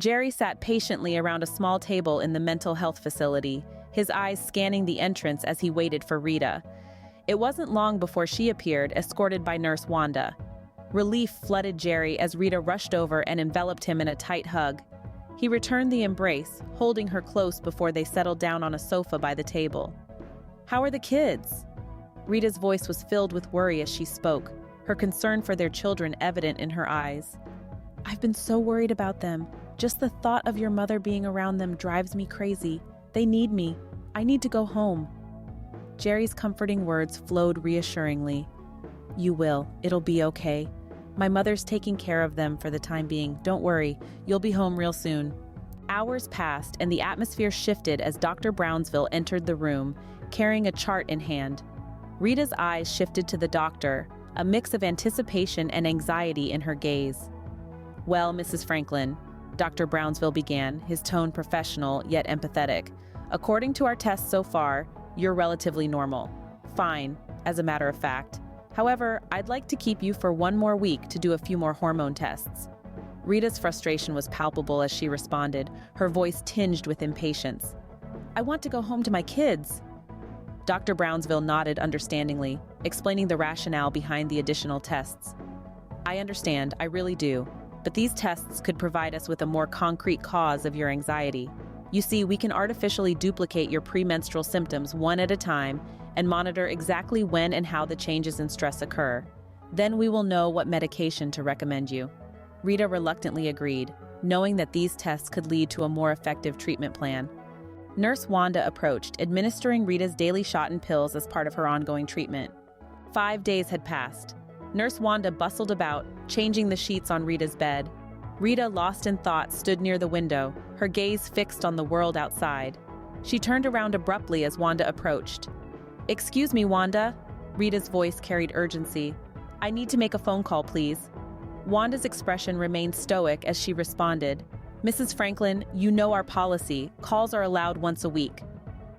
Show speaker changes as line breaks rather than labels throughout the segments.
Jerry sat patiently around a small table in the mental health facility, his eyes scanning the entrance as he waited for Rita. It wasn't long before she appeared, escorted by Nurse Wanda. Relief flooded Jerry as Rita rushed over and enveloped him in a tight hug. He returned the embrace, holding her close before they settled down on a sofa by the table. "How are the kids?" Rita's voice was filled with worry as she spoke, her concern for their children evident in her eyes. "I've been so worried about them. Just the thought of your mother being around them drives me crazy. They need me. I need to go home." Jerry's comforting words flowed reassuringly. "You will. It'll be okay. My mother's taking care of them for the time being. Don't worry. You'll be home real soon." Hours passed and the atmosphere shifted as Dr. Brownsville entered the room, carrying a chart in hand. Rita's eyes shifted to the doctor, a mix of anticipation and anxiety in her gaze. "Well, Mrs. Franklin," Dr. Brownsville began, his tone professional yet empathetic. "According to our tests so far, you're relatively normal. Fine, as a matter of fact. However, I'd like to keep you for one more week to do a few more hormone tests." Rita's frustration was palpable as she responded, her voice tinged with impatience. "I want to go home to my kids." Dr. Brownsville nodded understandingly, explaining the rationale behind the additional tests. "I understand, I really do. But these tests could provide us with a more concrete cause of your anxiety. You see, we can artificially duplicate your premenstrual symptoms one at a time and monitor exactly when and how the changes in stress occur. Then we will know what medication to recommend you." Rita reluctantly agreed, knowing that these tests could lead to a more effective treatment plan. Nurse Wanda approached, administering Rita's daily shot and pills as part of her ongoing treatment. 5 days had passed. Nurse Wanda bustled about, changing the sheets on Rita's bed. Rita, lost in thought, stood near the window, her gaze fixed on the world outside. She turned around abruptly as Wanda approached. "Excuse me, Wanda." Rita's voice carried urgency. "I need to make a phone call, please." Wanda's expression remained stoic as she responded. "Mrs. Franklin, you know our policy. Calls are allowed once a week."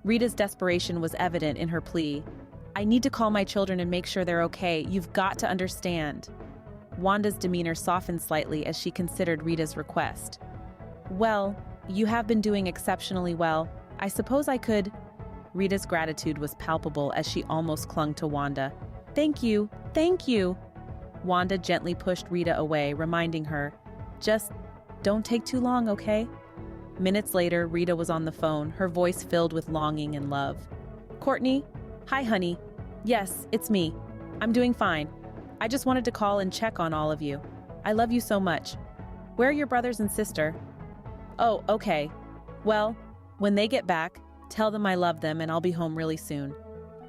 Rita's desperation was evident in her plea. "I need to call my children and make sure they're okay. You've got to understand." Wanda's demeanor softened slightly as she considered Rita's request. "Well, you have been doing exceptionally well. I suppose I could—" Rita's gratitude was palpable as she almost clung to Wanda. "Thank you, thank you." Wanda gently pushed Rita away, reminding her, "Just don't take too long, okay?" Minutes later, Rita was on the phone, her voice filled with longing and love. "Courtney? Hi, honey. Yes, it's me. I'm doing fine. I just wanted to call and check on all of you. I love you so much. Where are your brothers and sister?" "Oh, okay. Well, when they get back, tell them I love them and I'll be home really soon."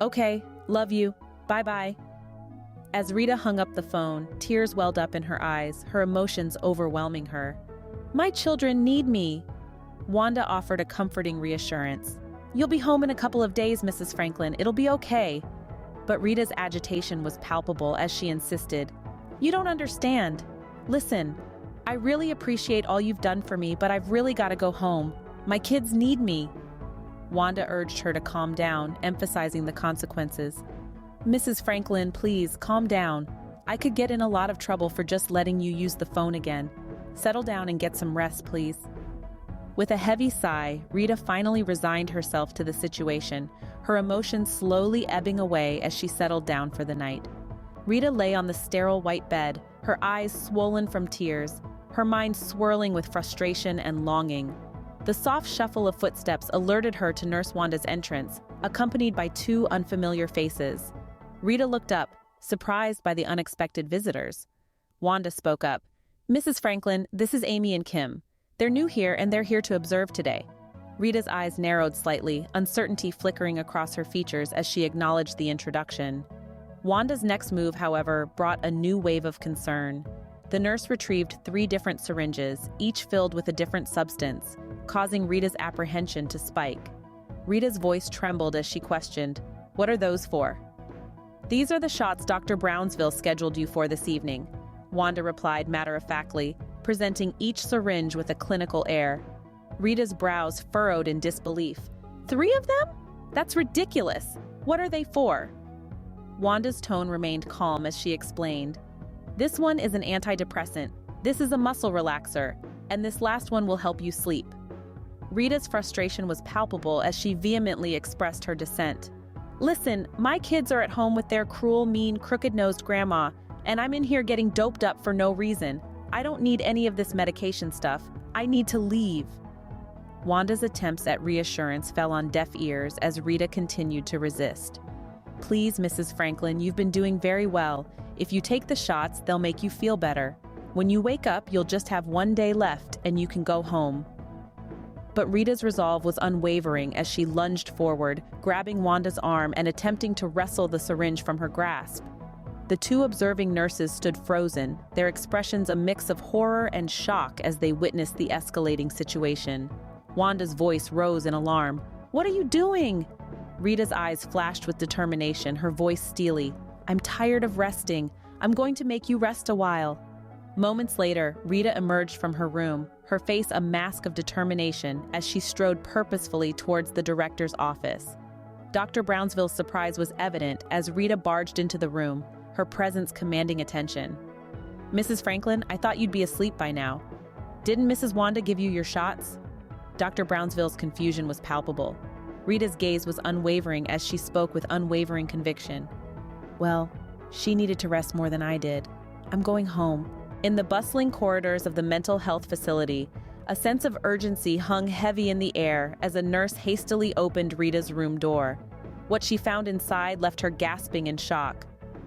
"Okay, love you. Bye-bye." As Rita hung up the phone, tears welled up in her eyes, her emotions overwhelming her. "My children need me." Wanda offered a comforting reassurance. "You'll be home in a couple of days, Mrs. Franklin. It'll be okay." But Rita's agitation was palpable as she insisted. "You don't understand. Listen, I really appreciate all you've done for me, but I've really got to go home. My kids need me." Wanda urged her to calm down, emphasizing the consequences. "Mrs. Franklin, please, calm down. I could get in a lot of trouble for just letting you use the phone again. Settle down and get some rest, please." With a heavy sigh, Rita finally resigned herself to the situation, her emotions slowly ebbing away as she settled down for the night. Rita lay on the sterile white bed, her eyes swollen from tears, her mind swirling with frustration and longing. The soft shuffle of footsteps alerted her to Nurse Wanda's entrance, accompanied by 2 unfamiliar faces. Rita looked up, surprised by the unexpected visitors. Wanda spoke up. "Mrs. Franklin, this is Amy and Kim. They're new here and they're here to observe today." Rita's eyes narrowed slightly, uncertainty flickering across her features as she acknowledged the introduction. Wanda's next move, however, brought a new wave of concern. The nurse retrieved 3 different syringes, each filled with a different substance, causing Rita's apprehension to spike. Rita's voice trembled as she questioned, "What are those for?" "These are the shots Dr. Brownsville scheduled you for this evening," Wanda replied matter-of-factly, presenting each syringe with a clinical air. Rita's brows furrowed in disbelief. "3 of them? That's ridiculous. What are they for?" Wanda's tone remained calm as she explained. "This one is an antidepressant. This is a muscle relaxer. and this last one will help you sleep." Rita's frustration was palpable as she vehemently expressed her dissent. "Listen, my kids are at home with their cruel, mean, crooked-nosed grandma, and I'm in here getting doped up for no reason. I don't need any of this medication stuff. I need to leave." Wanda's attempts at reassurance fell on deaf ears as Rita continued to resist. "Please, Mrs. Franklin, you've been doing very well. If you take the shots, they'll make you feel better. When you wake up, you'll just have 1 day left and you can go home." But Rita's resolve was unwavering as she lunged forward, grabbing Wanda's arm and attempting to wrestle the syringe from her grasp. The two observing nurses stood frozen, their expressions a mix of horror and shock as they witnessed the escalating situation. Wanda's voice rose in alarm. "What are you doing?" Rita's eyes flashed with determination, her voice steely. "I'm tired of resting. I'm going to make you rest a while." Moments later, Rita emerged from her room, her face a mask of determination as she strode purposefully towards the director's office. Dr. Brownsville's surprise was evident as Rita barged into the room, her presence commanding attention. "Mrs. Franklin, I thought you'd be asleep by now. Didn't Mrs. Wanda give you your shots?" Dr. Brownsville's confusion was palpable. Rita's gaze was unwavering as she spoke with unwavering conviction. "Well, she needed to rest more than I did. I'm going home." In the bustling corridors of the mental health facility, a sense of urgency hung heavy in the air as a nurse hastily opened Rita's room door. What she found inside left her gasping in shock.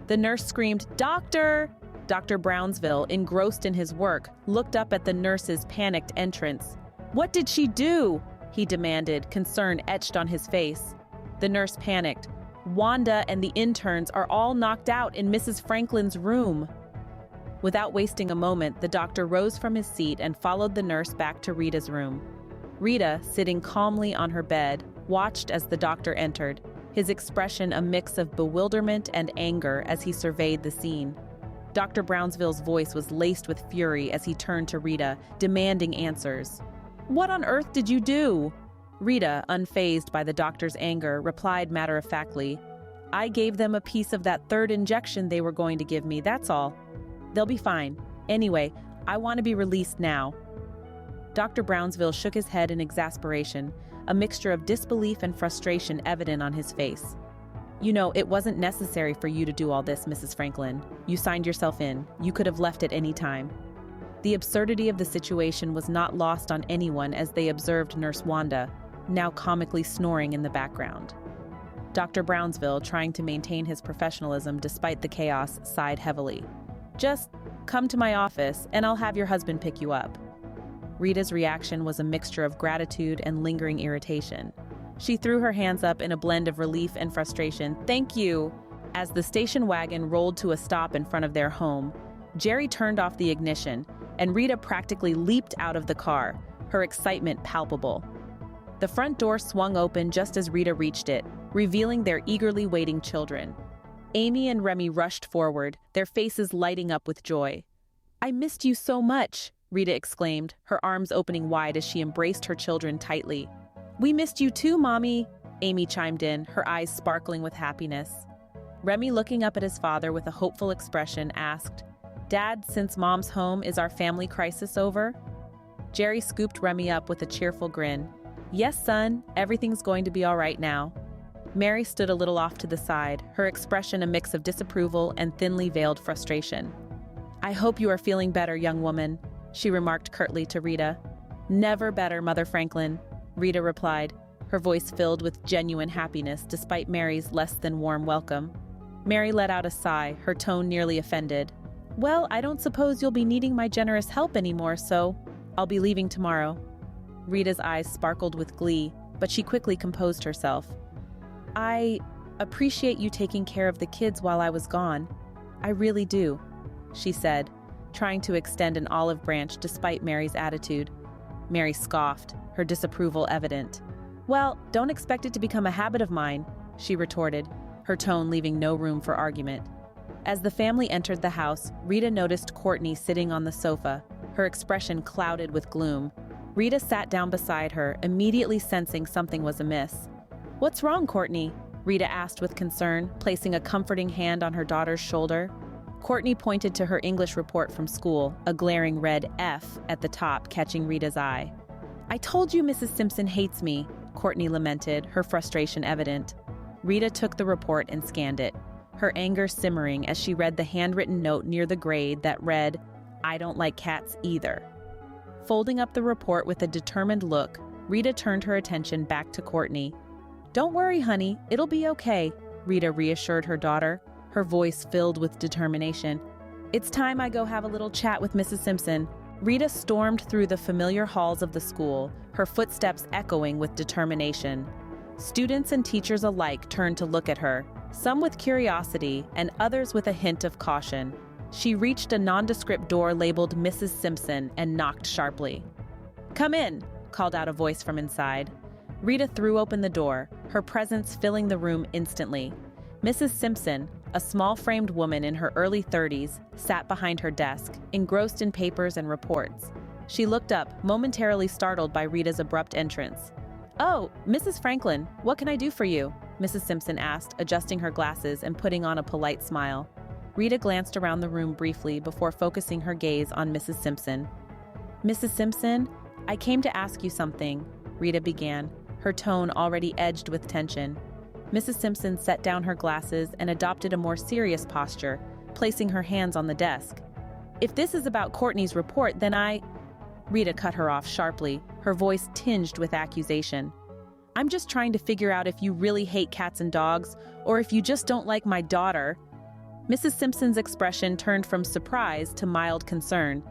The nurse screamed, "Doctor!" Dr. Brownsville, engrossed in his work, looked up at the nurse's panicked entrance. "What did she do?" he demanded, concern etched on his face. The nurse panicked. "Wanda and the interns are all knocked out in Mrs. Franklin's room." Without wasting a moment, the doctor rose from his seat and followed the nurse back to Rita's room. Rita, sitting calmly on her bed, watched as the doctor entered, his expression a mix of bewilderment and anger as he surveyed the scene. Dr. Brownsville's voice was laced with fury as he turned to Rita, demanding answers. "What on earth did you do?" Rita, unfazed by the doctor's anger, replied matter-of-factly, "I gave them a piece of that third injection they were going to give me, that's all. They'll be fine. Anyway, I want to be released now." Dr. Brownsville shook his head in exasperation, a mixture of disbelief and frustration evident on his face. "You know, it wasn't necessary for you to do all this, Mrs. Franklin. You signed yourself in. You could have left at any time." The absurdity of the situation was not lost on anyone as they observed Nurse Wanda, now comically snoring in the background. Dr. Brownsville, trying to maintain his professionalism despite the chaos, sighed heavily. "Just come to my office, and I'll have your husband pick you up." Rita's reaction was a mixture of gratitude and lingering irritation. She threw her hands up in a blend of relief and frustration. "Thank you!" As the station wagon rolled to a stop in front of their home, Jerry turned off the ignition, and Rita practically leaped out of the car, her excitement palpable. The front door swung open just as Rita reached it, revealing their eagerly waiting children. Amy and Remy rushed forward, their faces lighting up with joy. "I missed you so much," Rita exclaimed, her arms opening wide as she embraced her children tightly. "We missed you too, Mommy," Amy chimed in, her eyes sparkling with happiness. Remy, looking up at his father with a hopeful expression, asked, "Dad, since Mom's home, is our family crisis over?" Jerry scooped Remy up with a cheerful grin. "Yes, son, everything's going to be all right now." Mary stood a little off to the side, her expression a mix of disapproval and thinly veiled frustration. "I hope you are feeling better, young woman," she remarked curtly to Rita. "Never better, Mother Franklin," Rita replied, her voice filled with genuine happiness despite Mary's less than warm welcome. Mary let out a sigh, her tone nearly offended. "Well, I don't suppose you'll be needing my generous help anymore, so I'll be leaving tomorrow." Rita's eyes sparkled with glee, but she quickly composed herself. "I appreciate you taking care of the kids while I was gone. I really do," she said, trying to extend an olive branch despite Mary's attitude. Mary scoffed, her disapproval evident. "Well, don't expect it to become a habit of mine," she retorted, her tone leaving no room for argument. As the family entered the house, Rita noticed Courtney sitting on the sofa, her expression clouded with gloom. Rita sat down beside her, immediately sensing something was amiss. "What's wrong, Courtney?" Rita asked with concern, placing a comforting hand on her daughter's shoulder. Courtney pointed to her English report from school, a glaring red F at the top catching Rita's eye. "I told you Mrs. Simpson hates me," Courtney lamented, her frustration evident. Rita took the report and scanned it, her anger simmering as she read the handwritten note near the grade that read, "I don't like cats either." Folding up the report with a determined look, Rita turned her attention back to Courtney. "Don't worry, honey, it'll be okay," Rita reassured her daughter, her voice filled with determination. "It's time I go have a little chat with Mrs. Simpson." Rita stormed through the familiar halls of the school, her footsteps echoing with determination. Students and teachers alike turned to look at her, some with curiosity and others with a hint of caution. She reached a nondescript door labeled Mrs. Simpson and knocked sharply. "Come in," called out a voice from inside. Rita threw open the door, her presence filling the room instantly. Mrs. Simpson, a small-framed woman in her early 30s, sat behind her desk, engrossed in papers and reports. She looked up, momentarily startled by Rita's abrupt entrance. "Oh, Mrs. Franklin, what can I do for you?" Mrs. Simpson asked, adjusting her glasses and putting on a polite smile. Rita glanced around the room briefly before focusing her gaze on Mrs. Simpson. "Mrs. Simpson, I came to ask you something," Rita began, her tone already edged with tension. Mrs. Simpson set down her glasses and adopted a more serious posture, placing her hands on the desk. "If this is about Courtney's report, then Rita cut her off sharply, her voice tinged with accusation. "I'm just trying to figure out if you really hate cats and dogs, or if you just don't like my daughter." Mrs. Simpson's expression turned from surprise to mild concern.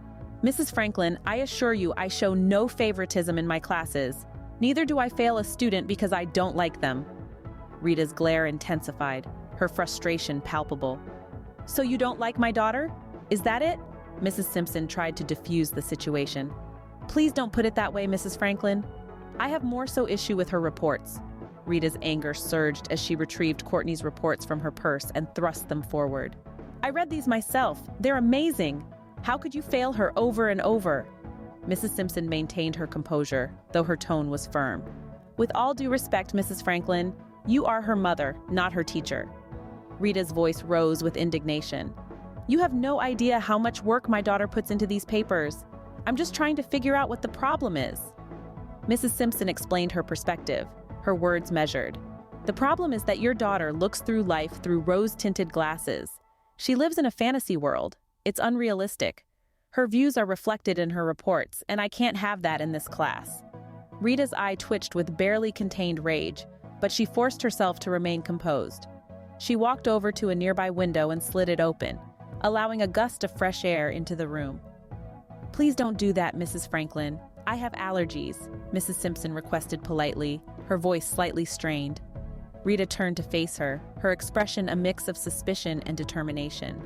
"Mrs. Franklin, I assure you I show no favoritism in my classes. Neither do I fail a student because I don't like them." Rita's glare intensified, her frustration palpable. "So you don't like my daughter? Is that it?" Mrs. Simpson tried to diffuse the situation. "Please don't put it that way, Mrs. Franklin. I have more so issue with her reports." Rita's anger surged as she retrieved Courtney's reports from her purse and thrust them forward. "I read these myself. They're amazing. How could you fail her over and over?" Mrs. Simpson maintained her composure, though her tone was firm. "With all due respect, Mrs. Franklin, you are her mother, not her teacher." Rita's voice rose with indignation. "You have no idea how much work my daughter puts into these papers. I'm just trying to figure out what the problem is." Mrs. Simpson explained her perspective, her words measured. "The problem is that your daughter looks through life through rose-tinted glasses. She lives in a fantasy world. It's unrealistic. Her views are reflected in her reports, and I can't have that in this class." Rita's eye twitched with barely contained rage, but she forced herself to remain composed. She walked over to a nearby window and slid it open, allowing a gust of fresh air into the room. "Please don't do that, Mrs. Franklin. I have allergies," Mrs. Simpson requested politely, her voice slightly strained. Rita turned to face her, her expression a mix of suspicion and determination.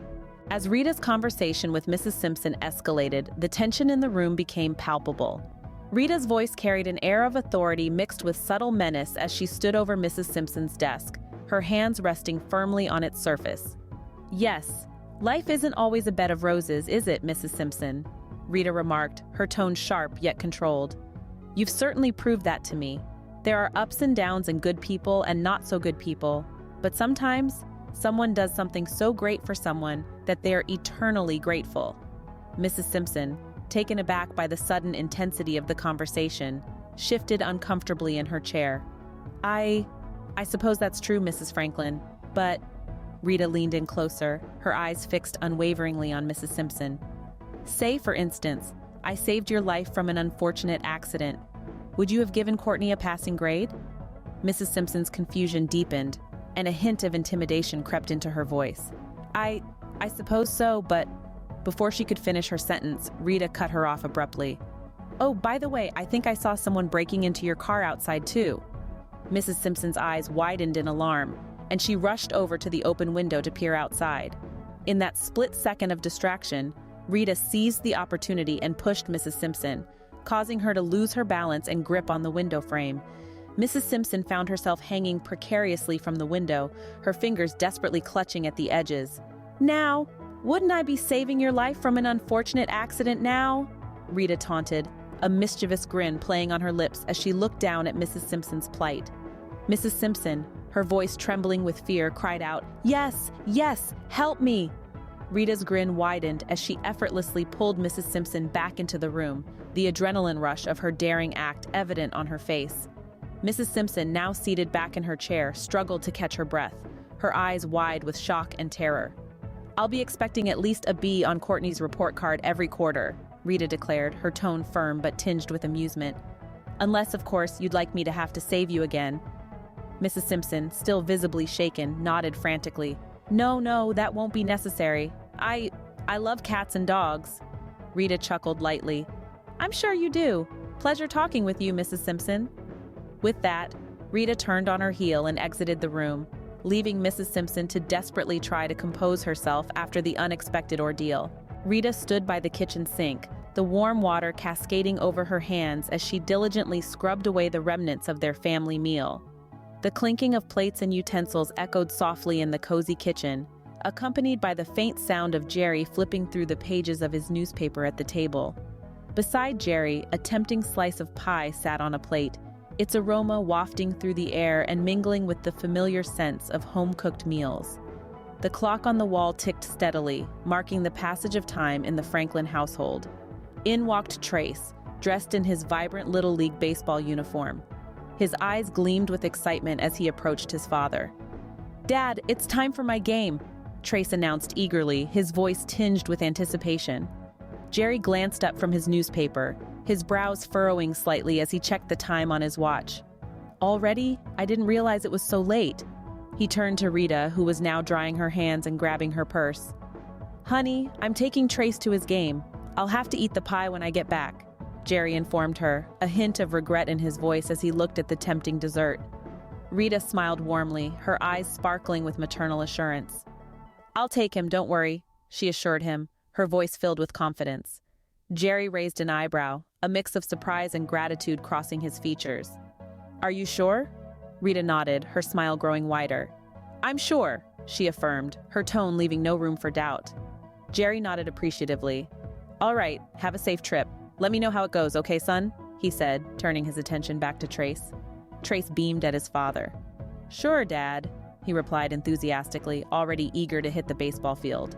As Rita's conversation with Mrs. Simpson escalated, the tension in the room became palpable. Rita's voice carried an air of authority mixed with subtle menace as she stood over Mrs. Simpson's desk, her hands resting firmly on its surface. "Yes, life isn't always a bed of roses, is it, Mrs. Simpson?" Rita remarked, her tone sharp yet controlled. "You've certainly proved that to me. There are ups and downs and good people and not so good people, but sometimes someone does something so great for someone that they are eternally grateful." Mrs. Simpson, taken aback by the sudden intensity of the conversation, shifted uncomfortably in her chair. I suppose that's true, Mrs. Franklin, but..." Rita leaned in closer, her eyes fixed unwaveringly on Mrs. Simpson. "Say, for instance, I saved your life from an unfortunate accident. Would you have given Courtney a passing grade?" Mrs. Simpson's confusion deepened, and a hint of intimidation crept into her voice. I suppose so, but..." Before she could finish her sentence, Rita cut her off abruptly. "Oh, by the way, I think I saw someone breaking into your car outside too." Mrs. Simpson's eyes widened in alarm, and she rushed over to the open window to peer outside. In that split second of distraction, Rita seized the opportunity and pushed Mrs. Simpson, causing her to lose her balance and grip on the window frame. Mrs. Simpson found herself hanging precariously from the window, her fingers desperately clutching at the edges. "Now, wouldn't I be saving your life from an unfortunate accident now?" Rita taunted, a mischievous grin playing on her lips as she looked down at Mrs. Simpson's plight. Mrs. Simpson, her voice trembling with fear, cried out, "Yes, yes, help me!" Rita's grin widened as she effortlessly pulled Mrs. Simpson back into the room, the adrenaline rush of her daring act evident on her face. Mrs. Simpson, now seated back in her chair, struggled to catch her breath, her eyes wide with shock and terror. "I'll be expecting at least a B on Courtney's report card every quarter," Rita declared, her tone firm but tinged with amusement. "Unless, of course, you'd like me to have to save you again." Mrs. Simpson, still visibly shaken, nodded frantically. No, that won't be necessary. I love cats and dogs." Rita chuckled lightly. "I'm sure you do. Pleasure talking with you, Mrs. Simpson." With that, Rita turned on her heel and exited the room, leaving Mrs. Simpson to desperately try to compose herself after the unexpected ordeal. Rita stood by the kitchen sink, the warm water cascading over her hands as she diligently scrubbed away the remnants of their family meal. The clinking of plates and utensils echoed softly in the cozy kitchen, accompanied by the faint sound of Jerry flipping through the pages of his newspaper at the table. Beside Jerry, a tempting slice of pie sat on a plate, its aroma wafting through the air and mingling with the familiar scents of home-cooked meals. The clock on the wall ticked steadily, marking the passage of time in the Franklin household. In walked Trace, dressed in his vibrant Little League baseball uniform. His eyes gleamed with excitement as he approached his father. "Dad, it's time for my game," Trace announced eagerly, his voice tinged with anticipation. Jerry glanced up from his newspaper, his brows furrowing slightly as he checked the time on his watch. "Already? I didn't realize it was so late." He turned to Rita, who was now drying her hands and grabbing her purse. "Honey, I'm taking Trace to his game. I'll have to eat the pie when I get back," Jerry informed her, a hint of regret in his voice as he looked at the tempting dessert. Rita smiled warmly, her eyes sparkling with maternal assurance. "I'll take him, don't worry," she assured him, her voice filled with confidence. Jerry raised an eyebrow, a mix of surprise and gratitude crossing his features. "Are you sure?" Rita nodded, her smile growing wider. "I'm sure," she affirmed, her tone leaving no room for doubt. Jerry nodded appreciatively. "All right, have a safe trip. Let me know how it goes, okay, son?" he said, turning his attention back to Trace. Trace beamed at his father. "Sure, Dad," he replied enthusiastically, already eager to hit the baseball field.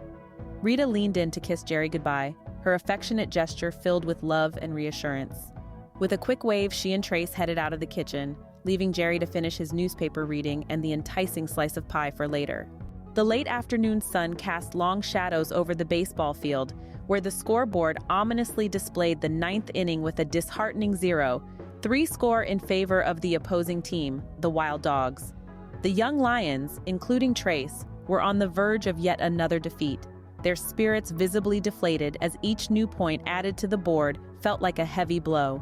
Rita leaned in to kiss Jerry goodbye, her affectionate gesture filled with love and reassurance. With a quick wave, she and Trace headed out of the kitchen, leaving Jerry to finish his newspaper reading and the enticing slice of pie for later. The late afternoon sun cast long shadows over the baseball field, where the scoreboard ominously displayed the ninth inning with a disheartening 0-3 score in favor of the opposing team, the Wild Dogs. The young Lions, including Trace, were on the verge of yet another defeat, their spirits visibly deflated as each new point added to the board felt like a heavy blow.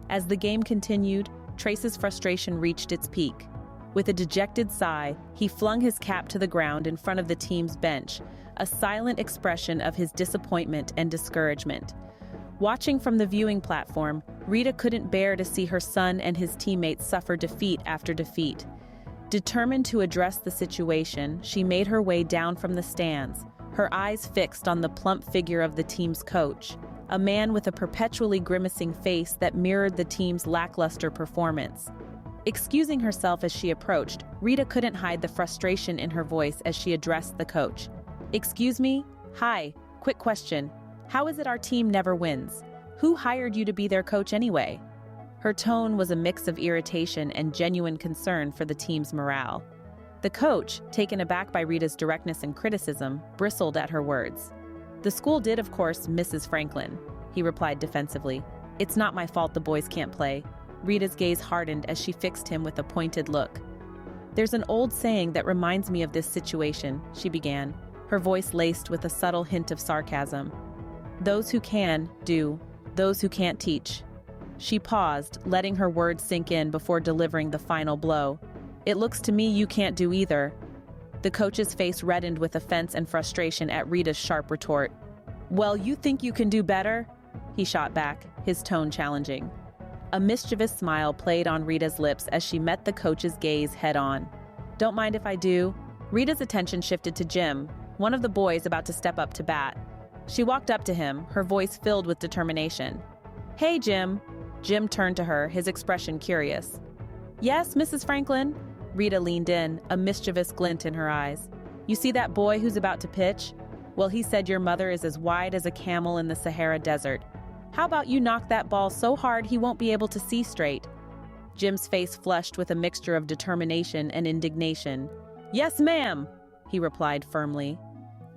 As the game continued, Trace's frustration reached its peak. With a dejected sigh, he flung his cap to the ground in front of the team's bench, a silent expression of his disappointment and discouragement. Watching from the viewing platform, Rita couldn't bear to see her son and his teammates suffer defeat after defeat. Determined to address the situation, she made her way down from the stands, her eyes fixed on the plump figure of the team's coach, a man with a perpetually grimacing face that mirrored the team's lackluster performance. Excusing herself as she approached, Rita couldn't hide the frustration in her voice as she addressed the coach. "Excuse me? Hi, quick question. How is it our team never wins? Who hired you to be their coach anyway?" Her tone was a mix of irritation and genuine concern for the team's morale. The coach, taken aback by Rita's directness and criticism, bristled at her words. "The school did, of course, Mrs. Franklin," he replied defensively. "It's not my fault the boys can't play." Rita's gaze hardened as she fixed him with a pointed look. "There's an old saying that reminds me of this situation," she began, her voice laced with a subtle hint of sarcasm. "Those who can, do. Those who can't teach." She paused, letting her words sink in before delivering the final blow. "It looks to me you can't do either." The coach's face reddened with offense and frustration at Rita's sharp retort. "Well, you think you can do better?" he shot back, his tone challenging. A mischievous smile played on Rita's lips as she met the coach's gaze head-on. "Don't mind if I do." Rita's attention shifted to Jim, one of the boys about to step up to bat. She walked up to him, her voice filled with determination. "Hey, Jim." Jim turned to her, his expression curious. "Yes, Mrs. Franklin?" Rita leaned in, a mischievous glint in her eyes. "You see that boy who's about to pitch?" Well, he said your mother is as wide as a camel in the Sahara Desert. How about you knock that ball so hard he won't be able to see straight? Jim's face flushed with a mixture of determination and indignation. Yes, ma'am, he replied firmly.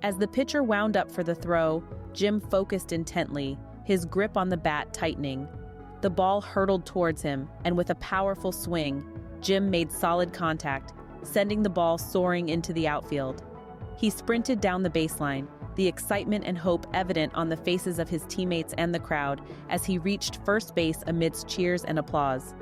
As the pitcher wound up for the throw, Jim focused intently, his grip on the bat tightening. The ball hurtled towards him, and with a powerful swing, Jim made solid contact, sending the ball soaring into the outfield. He sprinted down the baseline, the excitement and hope evident on the faces of his teammates and the crowd as he reached first base amidst cheers and applause.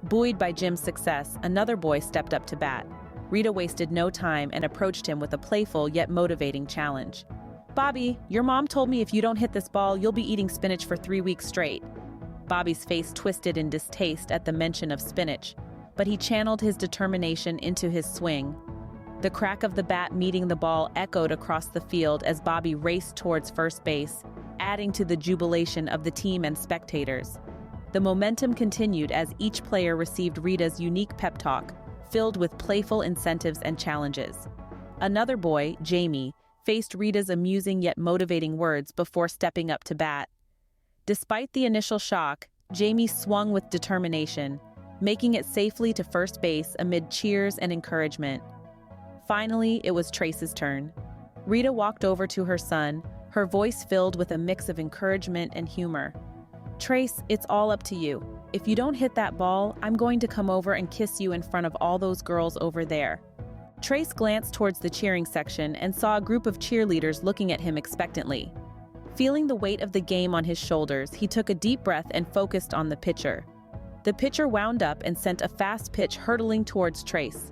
Buoyed by Jim's success, another boy stepped up to bat. Rita wasted no time and approached him with a playful yet motivating challenge. Bobby, your mom told me if you don't hit this ball, you'll be eating spinach for 3 weeks straight. Bobby's face twisted in distaste at the mention of spinach, but he channeled his determination into his swing. The crack of the bat meeting the ball echoed across the field as Bobby raced towards first base, adding to the jubilation of the team and spectators. The momentum continued as each player received Rita's unique pep talk, filled with playful incentives and challenges. Another boy, Jamie, faced Rita's amusing yet motivating words before stepping up to bat. Despite the initial shock, Jamie swung with determination, making it safely to first base amid cheers and encouragement. Finally, it was Trace's turn. Rita walked over to her son, her voice filled with a mix of encouragement and humor. Trace, it's all up to you. If you don't hit that ball, I'm going to come over and kiss you in front of all those girls over there. Trace glanced towards the cheering section and saw a group of cheerleaders looking at him expectantly. Feeling the weight of the game on his shoulders, he took a deep breath and focused on the pitcher. The pitcher wound up and sent a fast pitch hurtling towards Trace.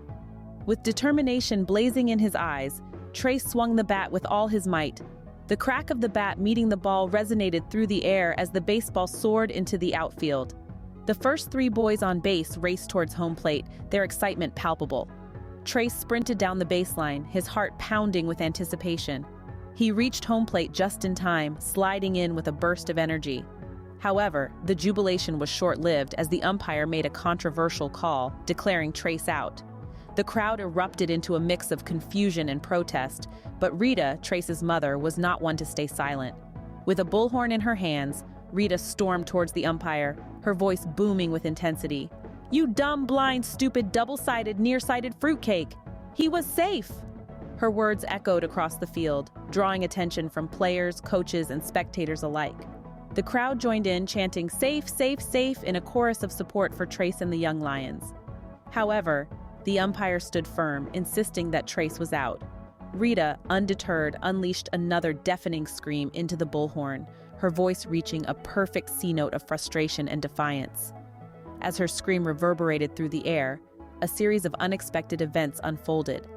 With determination blazing in his eyes, Trace swung the bat with all his might. The crack of the bat meeting the ball resonated through the air as the baseball soared into the outfield. The first 3 boys on base raced towards home plate, their excitement palpable. Trace sprinted down the baseline, his heart pounding with anticipation. He reached home plate just in time, sliding in with a burst of energy. However, the jubilation was short-lived as the umpire made a controversial call, declaring Trace out. The crowd erupted into a mix of confusion and protest, but Rita, Trace's mother, was not one to stay silent. With a bullhorn in her hands, Rita stormed towards the umpire, her voice booming with intensity. You dumb, blind, stupid, double-sided, nearsighted fruitcake! He was safe! Her words echoed across the field, drawing attention from players, coaches, and spectators alike. The crowd joined in, chanting safe, safe, safe in a chorus of support for Trace and the young Lions. However, the umpire stood firm, insisting that Trace was out. Rita, undeterred, unleashed another deafening scream into the bullhorn, her voice reaching a perfect C-note of frustration and defiance. As her scream reverberated through the air, a series of unexpected events unfolded.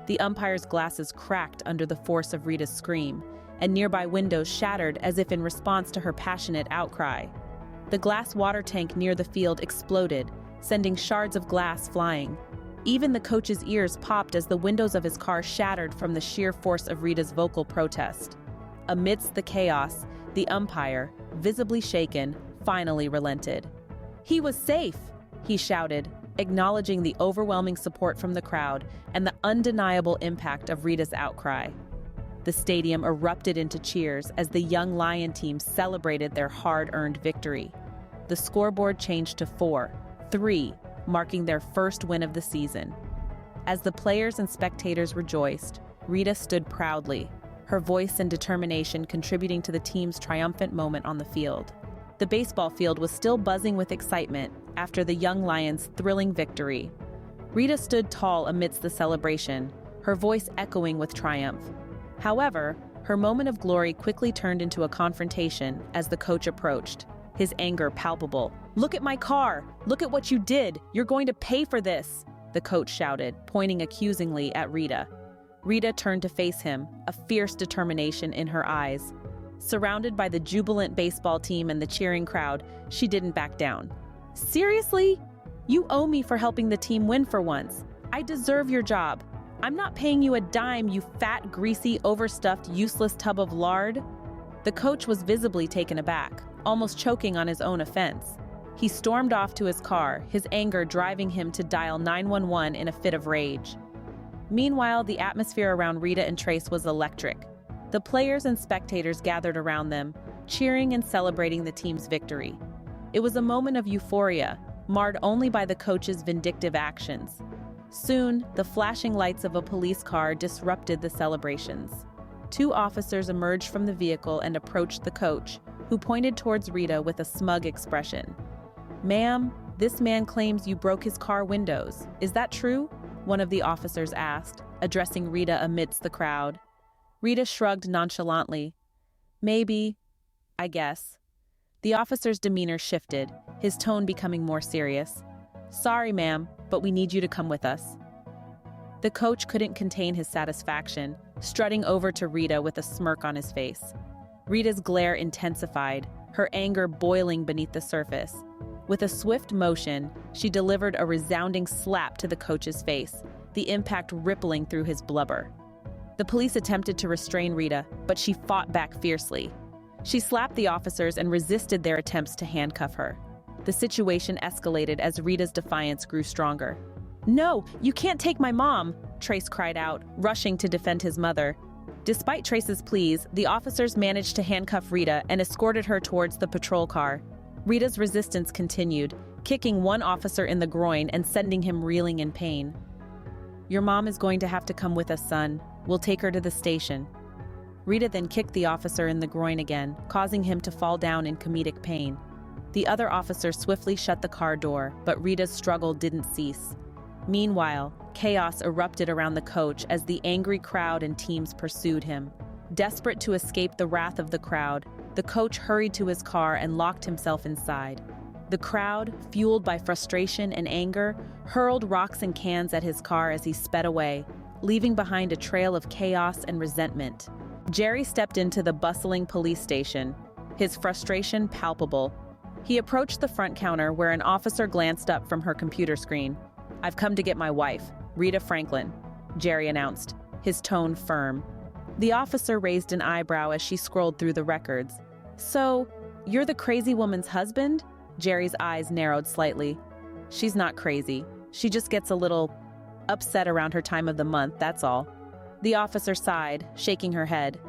The umpire's glasses cracked under the force of Rita's scream, and nearby windows shattered as if in response to her passionate outcry. The glass water tank near the field exploded, sending shards of glass flying. Even the coach's ears popped as the windows of his car shattered from the sheer force of Rita's vocal protest. Amidst the chaos, the umpire, visibly shaken, finally relented. He was safe, he shouted, acknowledging the overwhelming support from the crowd and the undeniable impact of Rita's outcry. The stadium erupted into cheers as the young Lion team celebrated their hard-earned victory. The scoreboard changed to 4-3, marking their first win of the season. As the players and spectators rejoiced, Rita stood proudly, her voice and determination contributing to the team's triumphant moment on the field. The baseball field was still buzzing with excitement after the young Lions' thrilling victory. Rita stood tall amidst the celebration, her voice echoing with triumph. However, her moment of glory quickly turned into a confrontation as the coach approached, his anger palpable. "Look at my car! Look at what you did! You're going to pay for this!" the coach shouted, pointing accusingly at Rita. Rita turned to face him, a fierce determination in her eyes. Surrounded by the jubilant baseball team and the cheering crowd, she didn't back down. "Seriously? You owe me for helping the team win for once. I deserve your job. I'm not paying you a dime, you fat, greasy, overstuffed, useless tub of lard." The coach was visibly taken aback, almost choking on his own offense. He stormed off to his car, his anger driving him to dial 911 in a fit of rage. Meanwhile, the atmosphere around Rita and Trace was electric. The players and spectators gathered around them, cheering and celebrating the team's victory. It was a moment of euphoria, marred only by the coach's vindictive actions. Soon, the flashing lights of a police car disrupted the celebrations. Two officers emerged from the vehicle and approached the coach, who pointed towards Rita with a smug expression. "Ma'am, this man claims you broke his car windows. Is that true?" one of the officers asked, addressing Rita amidst the crowd. Rita shrugged nonchalantly. "Maybe, I guess." The officer's demeanor shifted, his tone becoming more serious. "Sorry, ma'am, but we need you to come with us." The coach couldn't contain his satisfaction, strutting over to Rita with a smirk on his face. Rita's glare intensified, her anger boiling beneath the surface. With a swift motion, she delivered a resounding slap to the coach's face, the impact rippling through his blubber. The police attempted to restrain Rita, but she fought back fiercely. She slapped the officers and resisted their attempts to handcuff her. The situation escalated as Rita's defiance grew stronger. "No, you can't take my mom!" Trace cried out, rushing to defend his mother. Despite Trace's pleas, the officers managed to handcuff Rita and escorted her towards the patrol car. Rita's resistance continued, kicking one officer in the groin and sending him reeling in pain. "Your mom is going to have to come with us, son. We'll take her to the station." Rita then kicked the officer in the groin again, causing him to fall down in comedic pain. The other officer swiftly shut the car door, but Rita's struggle didn't cease. Meanwhile, chaos erupted around the coach as the angry crowd and teams pursued him. Desperate to escape the wrath of the crowd, the coach hurried to his car and locked himself inside. The crowd, fueled by frustration and anger, hurled rocks and cans at his car as he sped away, leaving behind a trail of chaos and resentment. Jerry stepped into the bustling police station, his frustration palpable. He approached the front counter where an officer glanced up from her computer screen. "I've come to get my wife, Rita Franklin," Jerry announced, his tone firm. The officer raised an eyebrow as she scrolled through the records. "So, you're the crazy woman's husband?" Jerry's eyes narrowed slightly. "She's not crazy. She just gets a little upset around her time of the month, that's all." The officer sighed, shaking her head.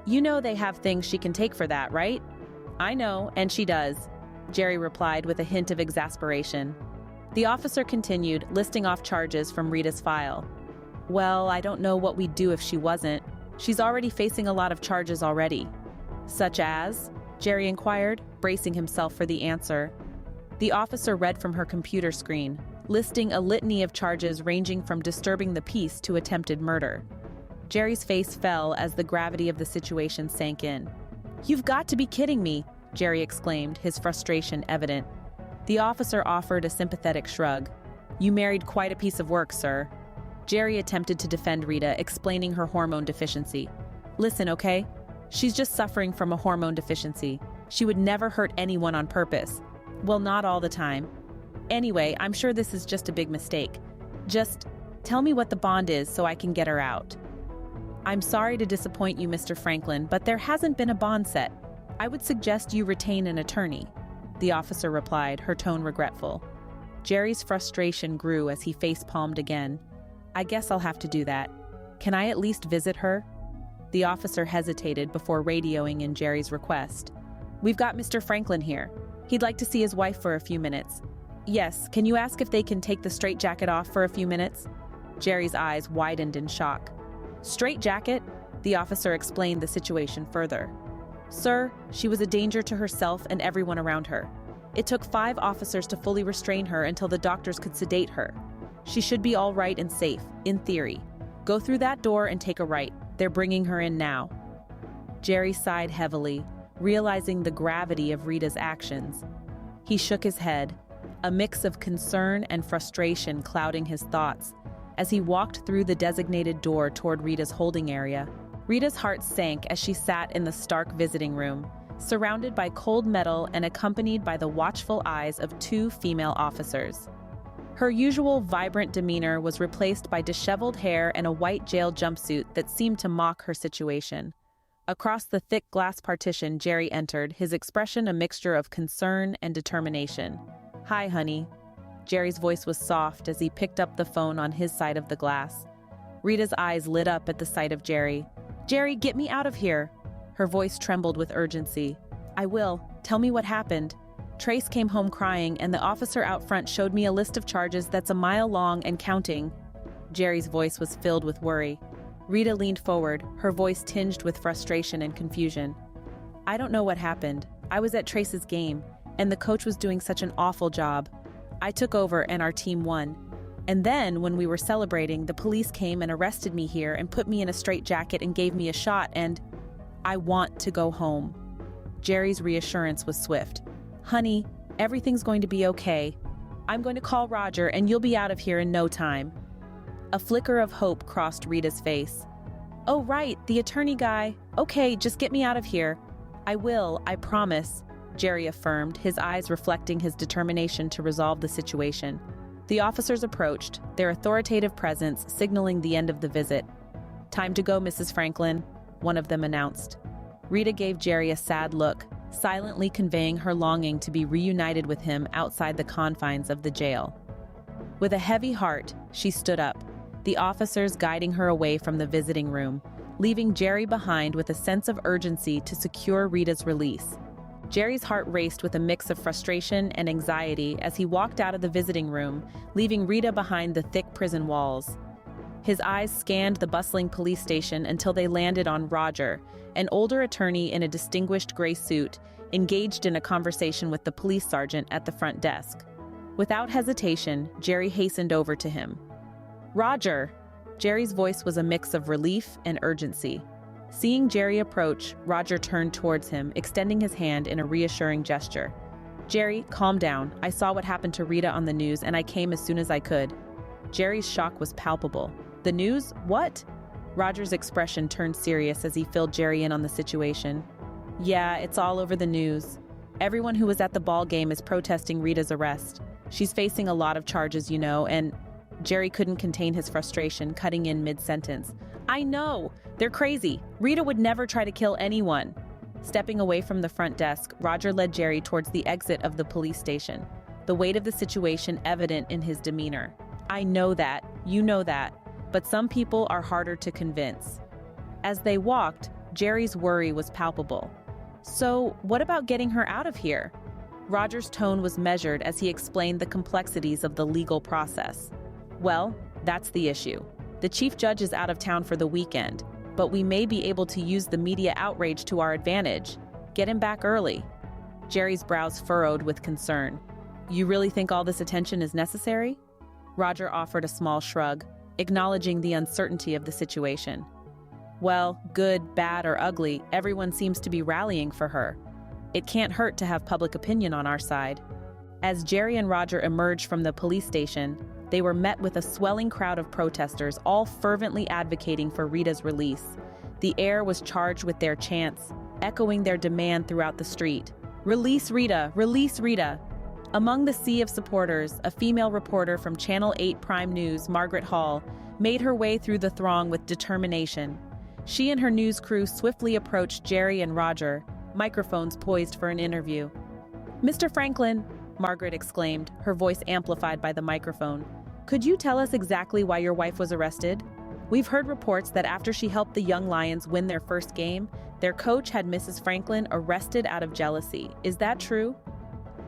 "You know they have things she can take for that, right?" "I know, and she does," Jerry replied with a hint of exasperation. The officer continued, listing off charges from Rita's file. "Well, I don't know what we'd do if she wasn't. She's already facing a lot of charges already." "Such as?" Jerry inquired, bracing himself for the answer. The officer read from her computer screen, listing a litany of charges ranging from disturbing the peace to attempted murder. Jerry's face fell as the gravity of the situation sank in. "You've got to be kidding me," Jerry exclaimed, his frustration evident. The officer offered a sympathetic shrug. "You married quite a piece of work, sir." Jerry attempted to defend Rita, explaining her hormone deficiency. "Listen, okay? She's just suffering from a hormone deficiency. She would never hurt anyone on purpose. Well, not all the time. Anyway, I'm sure this is just a big mistake. Just tell me what the bond is so I can get her out." "I'm sorry to disappoint you, Mr. Franklin, but there hasn't been a bond set. I would suggest you retain an attorney," the officer replied, her tone regretful. Jerry's frustration grew as he face-palmed again. "I guess I'll have to do that. Can I at least visit her?" The officer hesitated before radioing in Jerry's request. "We've got Mr. Franklin here. He'd like to see his wife for a few minutes." "Yes, can you ask if they can take the straitjacket off for a few minutes?" Jerry's eyes widened in shock. "Straitjacket?" The officer explained the situation further. "Sir, she was a danger to herself and everyone around her. It took 5 officers to fully restrain her until the doctors could sedate her. She should be all right and safe, in theory. Go through that door and take a right. They're bringing her in now." Jerry sighed heavily, realizing the gravity of Rita's actions. He shook his head, a mix of concern and frustration clouding his thoughts, as he walked through the designated door toward Rita's holding area. Rita's heart sank as she sat in the stark visiting room, surrounded by cold metal and accompanied by the watchful eyes of 2 female officers. Her usual vibrant demeanor was replaced by disheveled hair and a white jail jumpsuit that seemed to mock her situation. Across the thick glass partition, Jerry entered, his expression a mixture of concern and determination. "Hi, honey." Jerry's voice was soft as he picked up the phone on his side of the glass. Rita's eyes lit up at the sight of Jerry. Jerry, get me out of here. Her voice trembled with urgency. I will. Tell me what happened. Trace came home crying, and the officer out front showed me a list of charges that's a mile long and counting. Jerry's voice was filled with worry. Rita leaned forward, her voice tinged with frustration and confusion. I don't know what happened. I was at Trace's game, and the coach was doing such an awful job. I took over and our team won. And then, when we were celebrating, the police came and arrested me here and put me in a straitjacket and gave me a shot, and I want to go home. Jerry's reassurance was swift. Honey, everything's going to be okay. I'm going to call Roger and you'll be out of here in no time. A flicker of hope crossed Rita's face. Oh, right, the attorney guy. Okay, just get me out of here. I will, I promise, Jerry affirmed, his eyes reflecting his determination to resolve the situation. The officers approached, their authoritative presence signaling the end of the visit. Time to go, Mrs. Franklin, one of them announced. Rita gave Jerry a sad look, silently conveying her longing to be reunited with him outside the confines of the jail. With a heavy heart, she stood up, the officers guiding her away from the visiting room, leaving Jerry behind with a sense of urgency to secure Rita's release. Jerry's heart raced with a mix of frustration and anxiety as he walked out of the visiting room, leaving Rita behind the thick prison walls. His eyes scanned the bustling police station until they landed on Roger, an older attorney in a distinguished gray suit, engaged in a conversation with the police sergeant at the front desk. Without hesitation, Jerry hastened over to him. Roger! Jerry's voice was a mix of relief and urgency. Seeing Jerry approach, Roger turned towards him, extending his hand in a reassuring gesture. Jerry, calm down. I saw what happened to Rita on the news and I came as soon as I could. Jerry's shock was palpable. The news? What? Roger's expression turned serious as he filled Jerry in on the situation. Yeah, it's all over the news. Everyone who was at the ball game is protesting Rita's arrest. She's facing a lot of charges, you know, and Jerry couldn't contain his frustration, cutting in mid-sentence. I know! They're crazy. Rita would never try to kill anyone. Stepping away from the front desk, Roger led Jerry towards the exit of the police station, the weight of the situation evident in his demeanor. I know that. You know that. But some people are harder to convince. As they walked, Jerry's worry was palpable. So, what about getting her out of here? Roger's tone was measured as he explained the complexities of the legal process. Well, that's the issue. The chief judge is out of town for the weekend, but we may be able to use the media outrage to our advantage. Get him back early. Jerry's brows furrowed with concern. You really think all this attention is necessary? Roger offered a small shrug, acknowledging the uncertainty of the situation. Well, good, bad, or ugly, everyone seems to be rallying for her. It can't hurt to have public opinion on our side. As Jerry and Roger emerged from the police station, they were met with a swelling crowd of protesters, all fervently advocating for Rita's release. The air was charged with their chants, echoing their demand throughout the street. Release Rita! Release Rita! Among the sea of supporters, a female reporter from Channel 8 Prime News, Margaret Hall, made her way through the throng with determination. She and her news crew swiftly approached Jerry and Roger, microphones poised for an interview. Mr. Franklin, Margaret exclaimed, her voice amplified by the microphone. Could you tell us exactly why your wife was arrested? We've heard reports that after she helped the young Lions win their first game, their coach had Mrs. Franklin arrested out of jealousy. Is that true?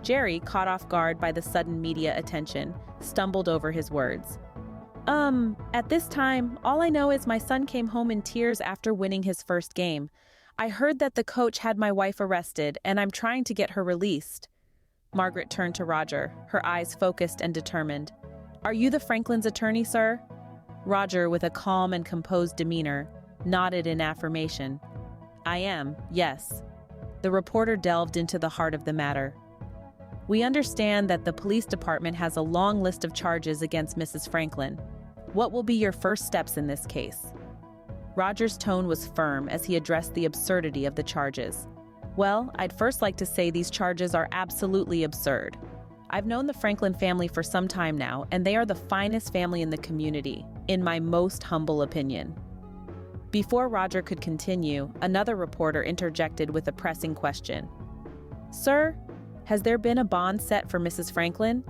Jerry, caught off guard by the sudden media attention, stumbled over his words. At this time, all I know is my son came home in tears after winning his first game. I heard that the coach had my wife arrested, and I'm trying to get her released. Margaret turned to Roger, her eyes focused and determined. Are you the Franklin's attorney, sir? Roger, with a calm and composed demeanor, nodded in affirmation. I am, yes. The reporter delved into the heart of the matter. We understand that the police department has a long list of charges against Mrs. Franklin. What will be your first steps in this case? Roger's tone was firm as he addressed the absurdity of the charges. Well, I'd first like to say these charges are absolutely absurd. I've known the Franklin family for some time now, and they are the finest family in the community, in my most humble opinion. Before Roger could continue, another reporter interjected with a pressing question. Sir, has there been a bond set for Mrs. Franklin?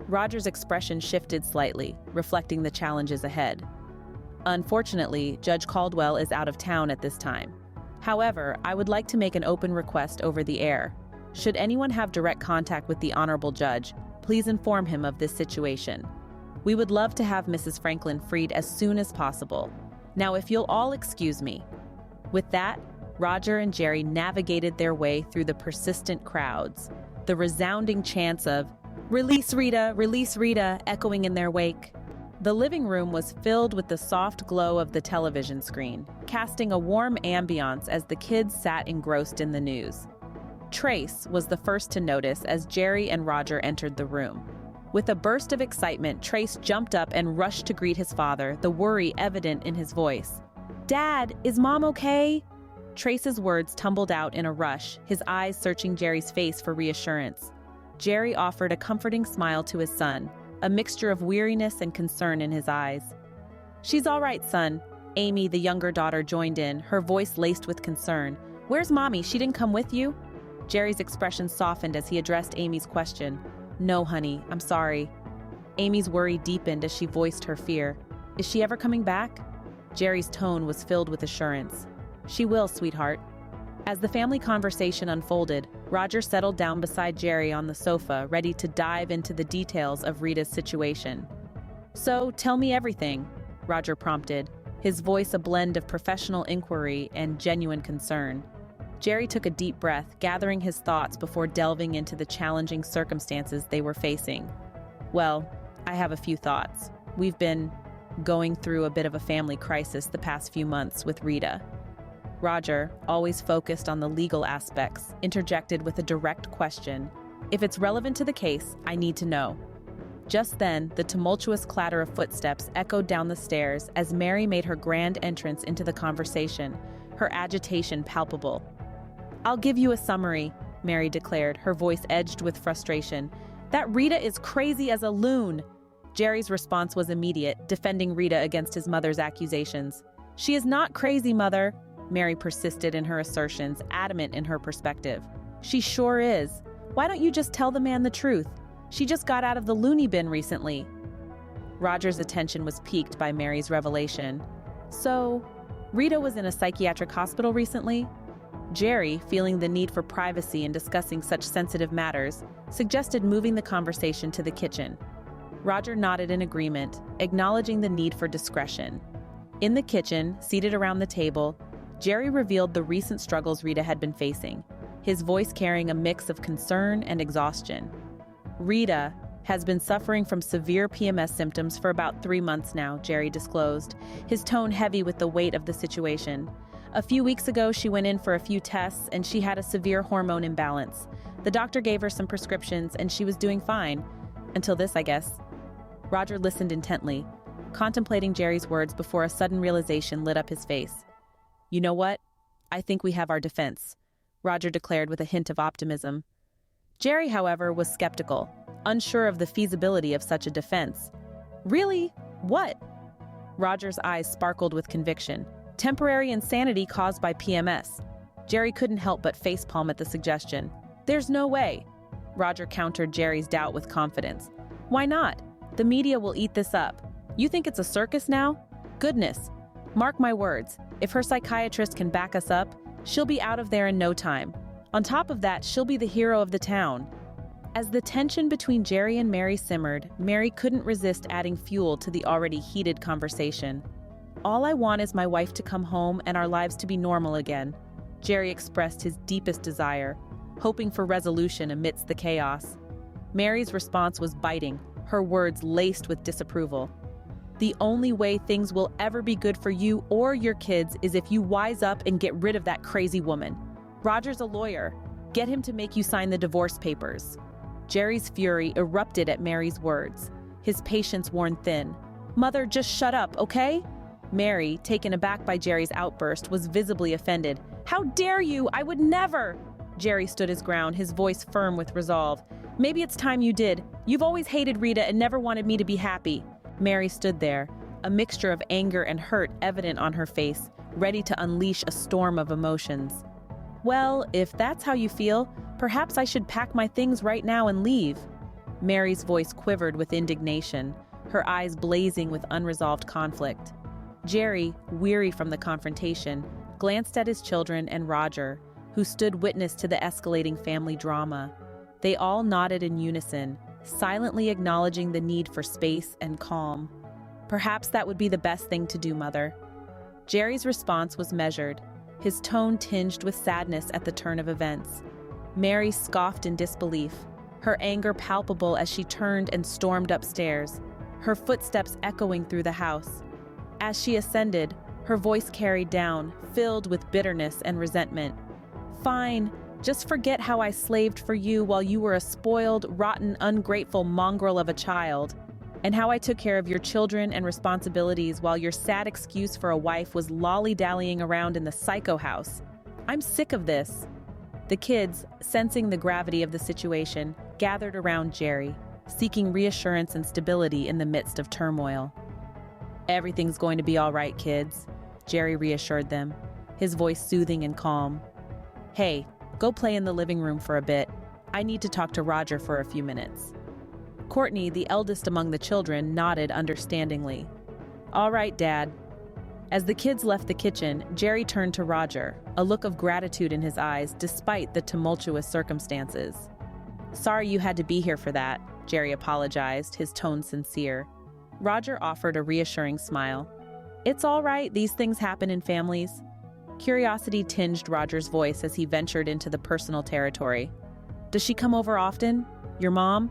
Roger's expression shifted slightly, reflecting the challenges ahead. Unfortunately, Judge Caldwell is out of town at this time. However, I would like to make an open request over the air. Should anyone have direct contact with the Honorable Judge, please inform him of this situation. We would love to have Mrs. Franklin freed as soon as possible. Now, if you'll all excuse me." With that, Roger and Jerry navigated their way through the persistent crowds, the resounding chants of release Rita," echoing in their wake. The living room was filled with the soft glow of the television screen, casting a warm ambiance as the kids sat engrossed in the news. Trace was the first to notice as Jerry and Roger entered the room. With a burst of excitement, Trace jumped up and rushed to greet his father, the worry evident in his voice. "Dad, is Mom okay?" Trace's words tumbled out in a rush, his eyes searching Jerry's face for reassurance. Jerry offered a comforting smile to his son, a mixture of weariness and concern in his eyes. "She's all right, son." Amy, the younger daughter, joined in, her voice laced with concern. "Where's Mommy? She didn't come with you?" Jerry's expression softened as he addressed Amy's question. "No, honey, I'm sorry." Amy's worry deepened as she voiced her fear. "Is she ever coming back?" Jerry's tone was filled with assurance. "She will, sweetheart." As the family conversation unfolded, Roger settled down beside Jerry on the sofa, ready to dive into the details of Rita's situation. "So, tell me everything," Roger prompted, his voice a blend of professional inquiry and genuine concern. Jerry took a deep breath, gathering his thoughts before delving into the challenging circumstances they were facing. "Well, I have a few thoughts. We've been going through a bit of a family crisis the past few months with Rita." Roger, always focused on the legal aspects, interjected with a direct question. "If it's relevant to the case, I need to know." Just then, the tumultuous clatter of footsteps echoed down the stairs as Mary made her grand entrance into the conversation, her agitation palpable. "I'll give you a summary," Mary declared, her voice edged with frustration. "That Rita is crazy as a loon." Jerry's response was immediate, defending Rita against his mother's accusations. "She is not crazy, Mother," Mary persisted in her assertions, adamant in her perspective. "She sure is. Why don't you just tell the man the truth? She just got out of the loony bin recently." Roger's attention was piqued by Mary's revelation. "So, Rita was in a psychiatric hospital recently?" Jerry, feeling the need for privacy in discussing such sensitive matters, suggested moving the conversation to the kitchen. Roger nodded in agreement, acknowledging the need for discretion. In the kitchen, seated around the table, Jerry revealed the recent struggles Rita had been facing, his voice carrying a mix of concern and exhaustion. "Rita has been suffering from severe PMS symptoms for about 3 months now," Jerry disclosed, his tone heavy with the weight of the situation. "A few weeks ago, she went in for a few tests and she had a severe hormone imbalance. The doctor gave her some prescriptions and she was doing fine. Until this, I guess." Roger listened intently, contemplating Jerry's words before a sudden realization lit up his face. "You know what? I think we have our defense," Roger declared with a hint of optimism. Jerry, however, was skeptical, unsure of the feasibility of such a defense. "Really? What?" Roger's eyes sparkled with conviction. "Temporary insanity caused by PMS." Jerry couldn't help but facepalm at the suggestion. "There's no way." Roger countered Jerry's doubt with confidence. "Why not? The media will eat this up. You think it's a circus now? Goodness. Mark my words, if her psychiatrist can back us up, she'll be out of there in no time. On top of that, she'll be the hero of the town." As the tension between Jerry and Mary simmered, Mary couldn't resist adding fuel to the already heated conversation. "All I want is my wife to come home and our lives to be normal again," Jerry expressed his deepest desire, hoping for resolution amidst the chaos. Mary's response was biting, her words laced with disapproval. "The only way things will ever be good for you or your kids is if you wise up and get rid of that crazy woman. Roger's a lawyer. Get him to make you sign the divorce papers." Jerry's fury erupted at Mary's words, his patience worn thin. "Mother, just shut up, okay?" Mary, taken aback by Jerry's outburst, was visibly offended. "How dare you? I would never!" Jerry stood his ground, his voice firm with resolve. "Maybe it's time you did. You've always hated Rita and never wanted me to be happy." Mary stood there, a mixture of anger and hurt evident on her face, ready to unleash a storm of emotions. "Well, if that's how you feel, perhaps I should pack my things right now and leave." Mary's voice quivered with indignation, her eyes blazing with unresolved conflict. Jerry, weary from the confrontation, glanced at his children and Roger, who stood witness to the escalating family drama. They all nodded in unison, silently acknowledging the need for space and calm. "Perhaps that would be the best thing to do, Mother." Jerry's response was measured, his tone tinged with sadness at the turn of events. Mary scoffed in disbelief, her anger palpable as she turned and stormed upstairs, her footsteps echoing through the house. As she ascended, her voice carried down, filled with bitterness and resentment. "Fine, just forget how I slaved for you while you were a spoiled, rotten, ungrateful mongrel of a child, and how I took care of your children and responsibilities while your sad excuse for a wife was lolly-dallying around in the psycho house. I'm sick of this." The kids, sensing the gravity of the situation, gathered around Jerry, seeking reassurance and stability in the midst of turmoil. "Everything's going to be all right, kids," Jerry reassured them, his voice soothing and calm. "Hey, go play in the living room for a bit. I need to talk to Roger for a few minutes." Courtney, the eldest among the children, nodded understandingly. "All right, Dad." As the kids left the kitchen, Jerry turned to Roger, a look of gratitude in his eyes despite the tumultuous circumstances. "Sorry you had to be here for that," Jerry apologized, his tone sincere. Roger offered a reassuring smile. "It's all right, these things happen in families." Curiosity tinged Roger's voice as he ventured into the personal territory. "Does she come over often? Your mom?"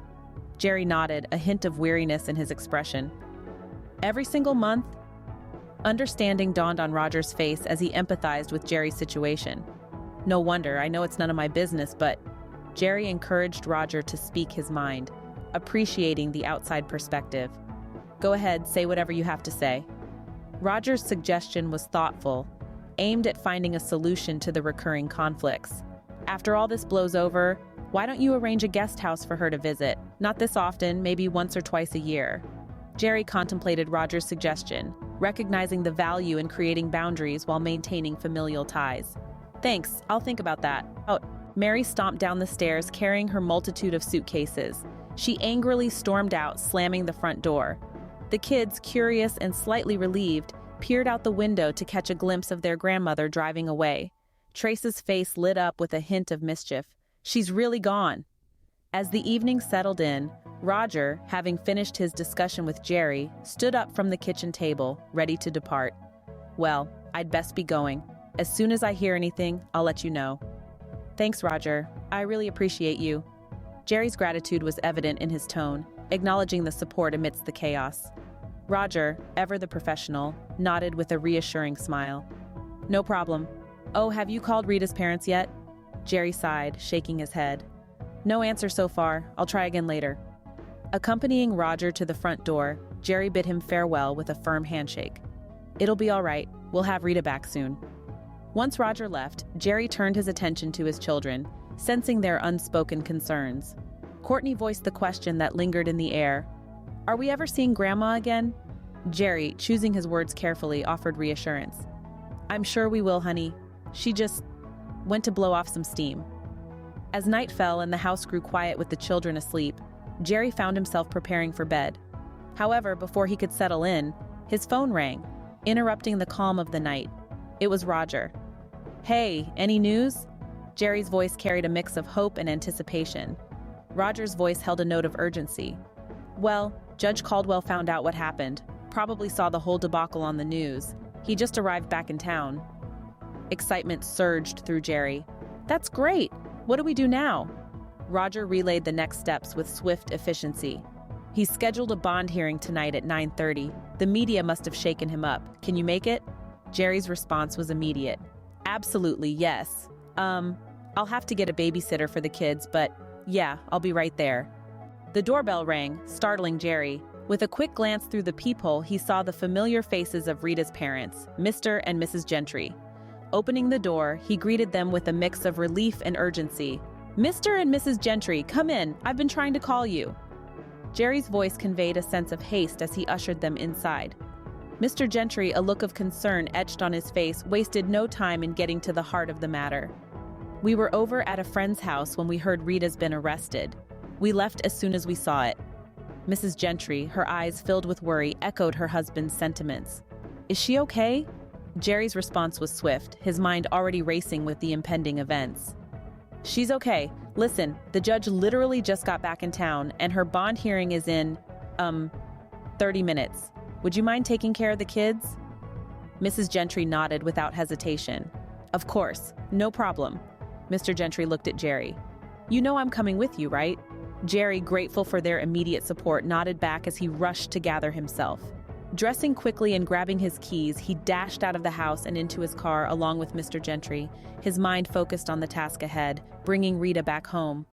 Jerry nodded, a hint of weariness in his expression. "Every single month?" Understanding dawned on Roger's face as he empathized with Jerry's situation. "No wonder, I know it's none of my business, but—" Jerry encouraged Roger to speak his mind, appreciating the outside perspective. "Go ahead, say whatever you have to say." Roger's suggestion was thoughtful, aimed at finding a solution to the recurring conflicts. "After all this blows over, why don't you arrange a guest house for her to visit? Not this often, maybe once or twice a year." Jerry contemplated Roger's suggestion, recognizing the value in creating boundaries while maintaining familial ties. "Thanks, I'll think about that." Mary stomped down the stairs carrying her multitude of suitcases. She angrily stormed out, slamming the front door. The kids, curious and slightly relieved, peered out the window to catch a glimpse of their grandmother driving away. Trace's face lit up with a hint of mischief. "She's really gone." As the evening settled in, Roger, having finished his discussion with Jerry, stood up from the kitchen table, ready to depart. "Well, I'd best be going. As soon as I hear anything, I'll let you know." "Thanks, Roger. I really appreciate you." Jerry's gratitude was evident in his tone, acknowledging the support amidst the chaos. Roger, ever the professional, nodded with a reassuring smile. "No problem. Oh, have you called Rita's parents yet?" Jerry sighed, shaking his head. "No answer so far. I'll try again later." Accompanying Roger to the front door, Jerry bid him farewell with a firm handshake. "It'll be all right. We'll have Rita back soon." Once Roger left, Jerry turned his attention to his children, sensing their unspoken concerns. Courtney voiced the question that lingered in the air. "Are we ever seeing Grandma again?" Jerry, choosing his words carefully, offered reassurance. "I'm sure we will, honey. She just went to blow off some steam." As night fell and the house grew quiet with the children asleep, Jerry found himself preparing for bed. However, before he could settle in, his phone rang, interrupting the calm of the night. It was Roger. "Hey, any news?" Jerry's voice carried a mix of hope and anticipation. Roger's voice held a note of urgency. "Well, Judge Caldwell found out what happened. Probably saw the whole debacle on the news. He just arrived back in town." Excitement surged through Jerry. "That's great! What do we do now?" Roger relayed the next steps with swift efficiency. "He's scheduled a bond hearing tonight at 9:30. The media must have shaken him up. Can you make it?" Jerry's response was immediate. "Absolutely, yes. I'll have to get a babysitter for the kids, but yeah, I'll be right there." The doorbell rang, startling Jerry. With a quick glance through the peephole, he saw the familiar faces of Rita's parents, Mr. and Mrs. Gentry. Opening the door, he greeted them with a mix of relief and urgency. "Mr. and Mrs. Gentry, come in. I've been trying to call you." Jerry's voice conveyed a sense of haste as he ushered them inside. Mr. Gentry, a look of concern etched on his face, wasted no time in getting to the heart of the matter. "We were over at a friend's house when we heard Rita's been arrested. We left as soon as we saw it." Mrs. Gentry, her eyes filled with worry, echoed her husband's sentiments. Is she okay? Jerry's response was swift, his mind already racing with the impending events. She's okay. Listen, the judge literally just got back in town, and her bond hearing is in, 30 minutes. Would you mind taking care of the kids? Mrs. Gentry nodded without hesitation. Of course, no problem. Mr. Gentry looked at Jerry. You know I'm coming with you, right? Jerry, grateful for their immediate support, nodded back as he rushed to gather himself. Dressing quickly and grabbing his keys, he dashed out of the house and into his car along with Mr. Gentry, his mind focused on the task ahead, bringing Rita back home.